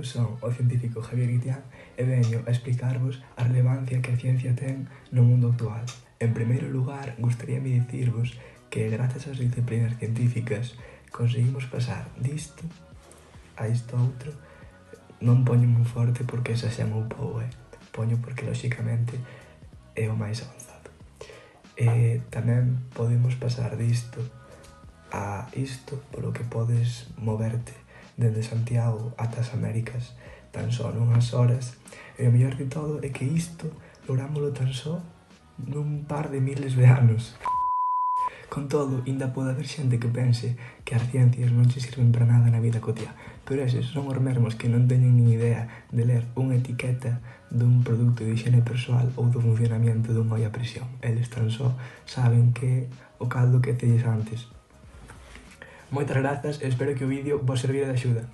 Eu son o científico Javier Guitián e veño a explicarvos a relevancia que a ciencia ten no mundo actual. En primeiro lugar, gustaríame dicirvos que grazas ás disciplinas científicas conseguimos pasar disto a isto outro. Non poño moi forte porque esa xa me upou, poño porque lóxicamente é o máis avanzado. Tamén podemos pasar disto a isto, polo que podes moverte dende Santiago ata as Américas tan só nunhas horas, e o mellor de todo é que isto lográmolo tan só nun par de miles de anos. Con todo, ainda pode haber xente que pense que as ciencias non se sirven para nada na vida cotiá, pero eses son os mesmos que non teñen nin idea de ler unha etiqueta dun produto de higiene persoal ou do funcionamento dunha olla a presión. Eles tan só saben que o caldo que celles antes. Moitas grazas e espero que o vídeo vos servira de axuda.